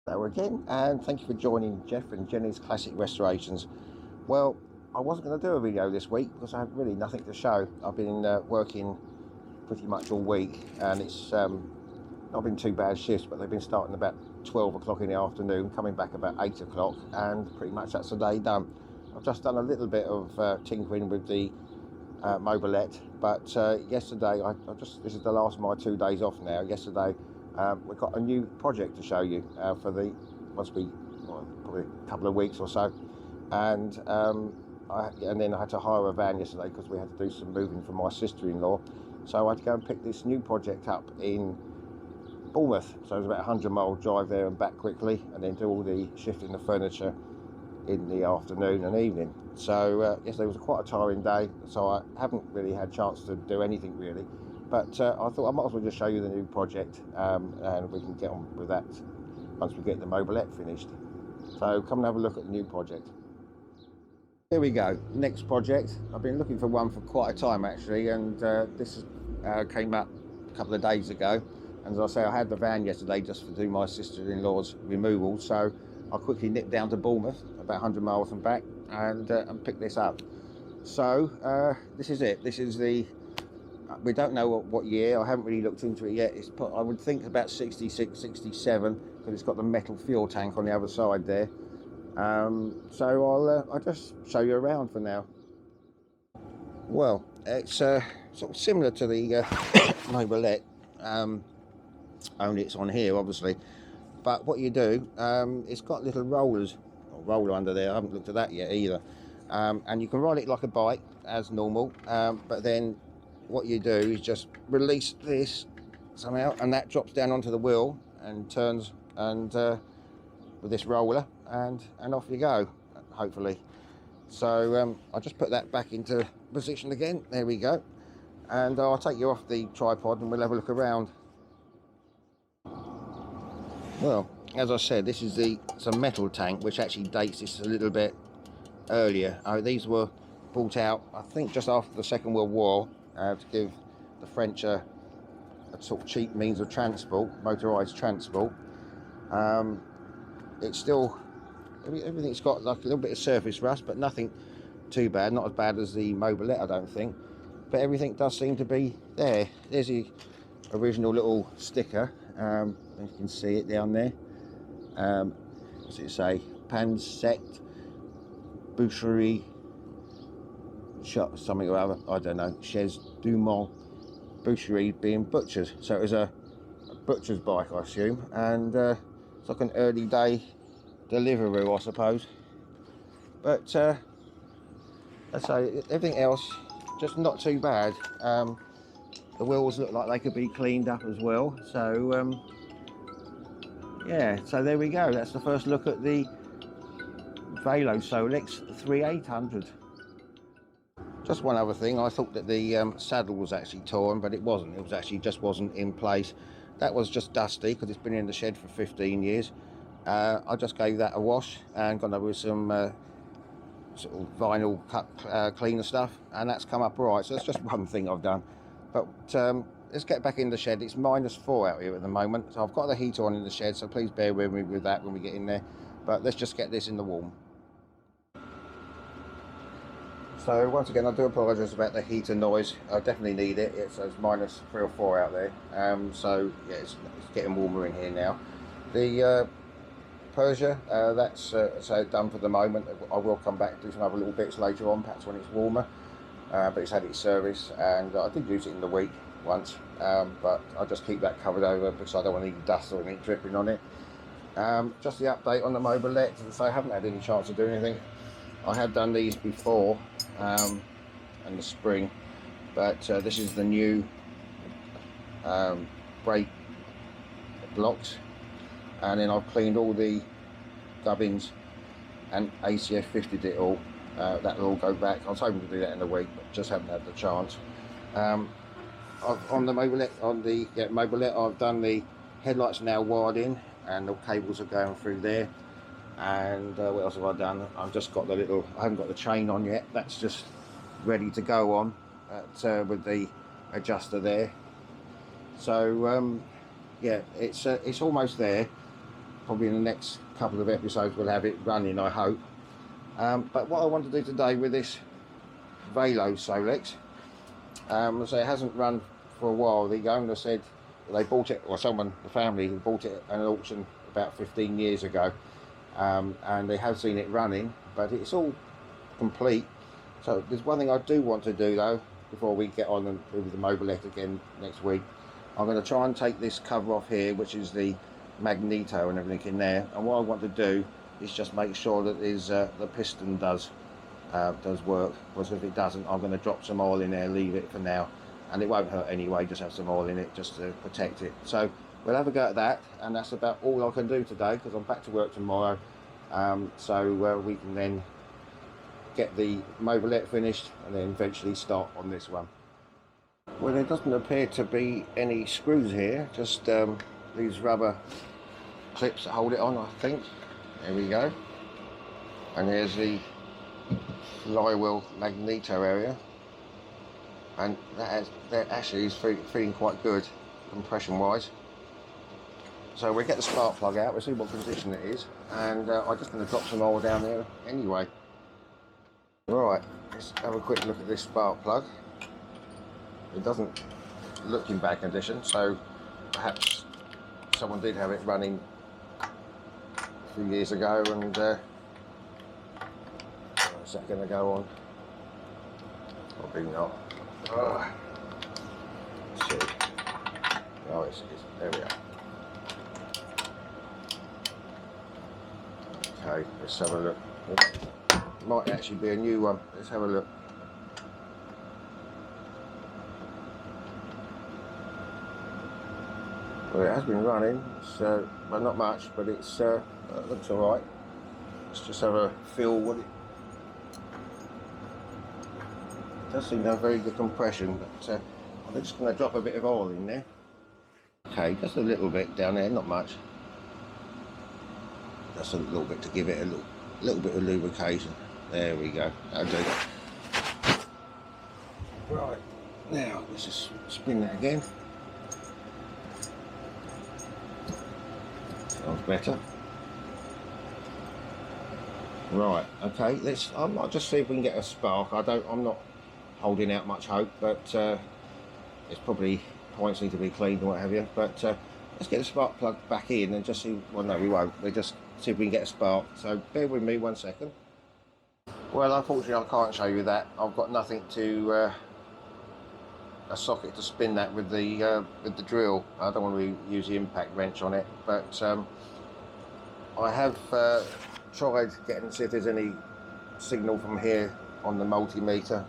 Hello again, and thank you for joining Jeff and Jenny's Classic Restorations. Well, I wasn't going to do a video this week because I had really nothing to show. I've been working pretty much all week, and it's not been too bad shifts, but they've been starting about 12 o'clock in the afternoon, coming back about 8 o'clock, and pretty much that's the day done. I've just done a little bit of tinkering with the Mobylette, but yesterday, this is the last of my 2 days off now. Yesterday, we've got a new project to show you for the probably a couple of weeks or so, and then I had to hire a van yesterday because we had to do some moving for my sister-in-law, so I had to go and pick this new project up in Bournemouth. So it was about a 100-mile drive there and back quickly, and then do all the shifting the furniture in the afternoon and evening. So yesterday was quite a tiring day, so I haven't really had a chance to do anything really. But I thought I might as well just show you the new project, and we can get on with that once we get the Mobylette finished. So come and have a look at the new project. Here we go, next project. I've been looking for one for quite a time actually, and this came up a couple of days ago. And as I say, I had the van yesterday just to do my sister-in-law's removal, so I quickly nipped down to Bournemouth, about 100 miles and back, and picked this up. So this is it. This is the, we don't know what year. I haven't really looked into it yet. It's put, I would think about 66, 67, because it's got the metal fuel tank on the other side there. So I'll just show you around for now. Well, it's sort of similar to the Mobylette, only it's on here obviously. But what you do, it's got little rollers, or roller under there. I haven't looked at that yet either. And you can ride it like a bike as normal, but then what you do is just release this somehow, and that drops down onto the wheel and turns, and with this roller, and off you go, hopefully. So I'll just put that back into position again. There we go, and I'll take you off the tripod and we'll have a look around. Well, as I said, this is it's a metal tank which actually dates this a little bit earlier. These were brought out, I think, just after the Second World War, to give the French a sort of cheap means of transport, motorised transport. It's still, everything's got like a little bit of surface rust, but nothing too bad, not as bad as the Mobylette, I don't think. But everything does seem to be there. There's the original little sticker. You can see it down there. What's it say? Pansect Boucherie shop, something or other, I don't know. Chez Dumont Boucherie, being butchers. So it was a butcher's bike, I assume, and it's like an early day Deliveroo, I suppose. But let's say everything else just not too bad. The wheels look like they could be cleaned up as well. So yeah, so there we go. That's the first look at the Velo Solix 3800. Just one other thing, I thought that the saddle was actually torn, but it wasn't. It was actually just wasn't in place. That was just dusty because it's been in the shed for 15 years. I just gave that a wash and gone over with some sort of vinyl cut cleaner stuff, and that's come up all right. So that's just one thing I've done. But let's get back in the shed. It's -4 out here at the moment, so I've got the heater on in the shed, so please bear with me with that when we get in there. But let's just get this in the warm. So once again, I do apologise about the heater noise. I definitely need it. It's -3 or 4 out there. So yeah, it's getting warmer in here now. The Persia, that's so done for the moment. I will come back and do some other little bits later on, perhaps when it's warmer. But it's had its service, and I did use it in the week once, but I'll just keep that covered over because I don't want any dust or anything dripping on it. Just the update on the Mobylette, so I haven't had any chance to do anything. I have done these before in the spring, but this is the new brake blocks, and then I've cleaned all the gubbins and ACF 50'd it all. That'll all go back. I was hoping to do that in a week, but just haven't had the chance. On the Mobylette, I've done the headlights now wired in, and the cables are going through there. And what else have I done? I've just got the little, I haven't got the chain on yet. That's just ready to go on with the adjuster there. So yeah, it's almost there. probably in the next couple of episodes we'll have it running, I hope. But what I want to do today with this Velo Solex, so it hasn't run for a while. The owner said they bought it, or someone, the family, who bought it at an auction about 15 years ago, and they have seen it running, but it's all complete. So there's one thing I do want to do though, before we get on and do the Mobylette again next week. I'm going to try and take this cover off here, which is the magneto and everything in there, and what I want to do is just make sure that the piston does work, because if it doesn't, I'm going to drop some oil in there, leave it for now, and it won't hurt anyway, just have some oil in it just to protect it. So we'll have a go at that, and that's about all I can do today, because I'm back to work tomorrow. So we can then get the Mobylette finished and then eventually start on this one. Well, there doesn't appear to be any screws here, just these rubber clips that hold it on, I think. There we go. And there's the flywheel magneto area, and that actually is feeling quite good compression wise. So we'll get the spark plug out, we'll see what condition it is, and I'm just going to drop some oil down there anyway. Right, let's have a quick look at this spark plug. It doesn't look in bad condition, so perhaps someone did have it running a few years ago, and what's that going to go on? Probably not. Let's see. Oh, it's there we are. Okay, let's have a look. Might actually be a new one. Let's have a look. Well, it has been running, so well, not much, but it looks all right. Let's just have a feel what it does. Seem to have very good compression, but I'm just going to drop a bit of oil in there. Okay, just a little bit down there, not much. Just a little bit to give it a little bit of lubrication. There we go. That'll do. Right, now let's just spin that again. Sounds better. Right, okay, I might just see if we can get a spark. I'm not holding out much hope, but it's probably points need to be cleaned and what have you. But let's get the spark plug back in and just see. Well, no, we won't. We'll just see if we can get a spark. So bear with me 1 second. Well, unfortunately, I can't show you that. I've got nothing to a socket to spin that with the drill. I don't want to use the impact wrench on it, but I have tried getting to see if there's any signal from here on the multimeter.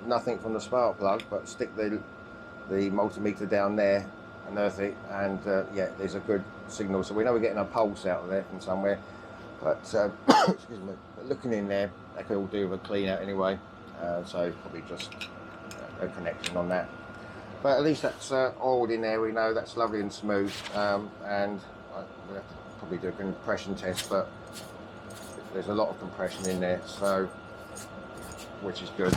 Nothing from the spark plug, but stick the multimeter down there, unearth it, and yeah, there's a good signal. So we know we're getting a pulse out of there from somewhere. But excuse me, but looking in there, they could all do with a clean out anyway. So probably just a connection on that. But at least that's oiled in there. We know that's lovely and smooth. And we'll have to probably do a compression test, but there's a lot of compression in there, so which is good.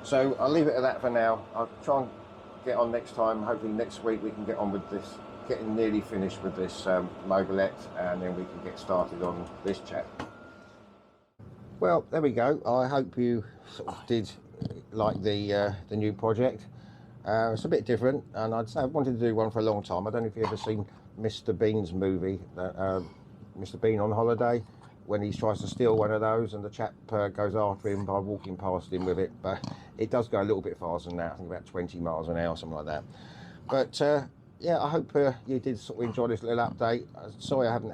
So I'll leave it at that for now. I'll try and get on next time. Hopefully next week we can get on with this, getting nearly finished with this Mobylette, and then we can get started on this chap. Well, there we go. I hope you sort of did like the new project. It's a bit different, and I'd say I've wanted to do one for a long time. I don't know if you've ever seen Mr. Bean's movie, Mr. Bean on Holiday, when he tries to steal one of those and the chap goes after him by walking past him with it. But it does go a little bit faster than that, I think about 20 miles an hour, something like that. But yeah, I hope you did sort of enjoy this little update. Sorry I haven't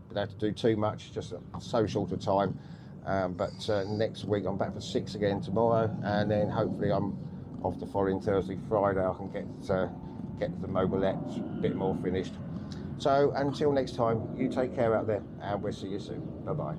been able to do too much, just so short a time. But next week I'm back for 6 again tomorrow, and then hopefully I'm off the following Thursday, Friday. I can get the Mobylette a bit more finished. So until next time, you take care out there, and we'll see you soon. Bye bye.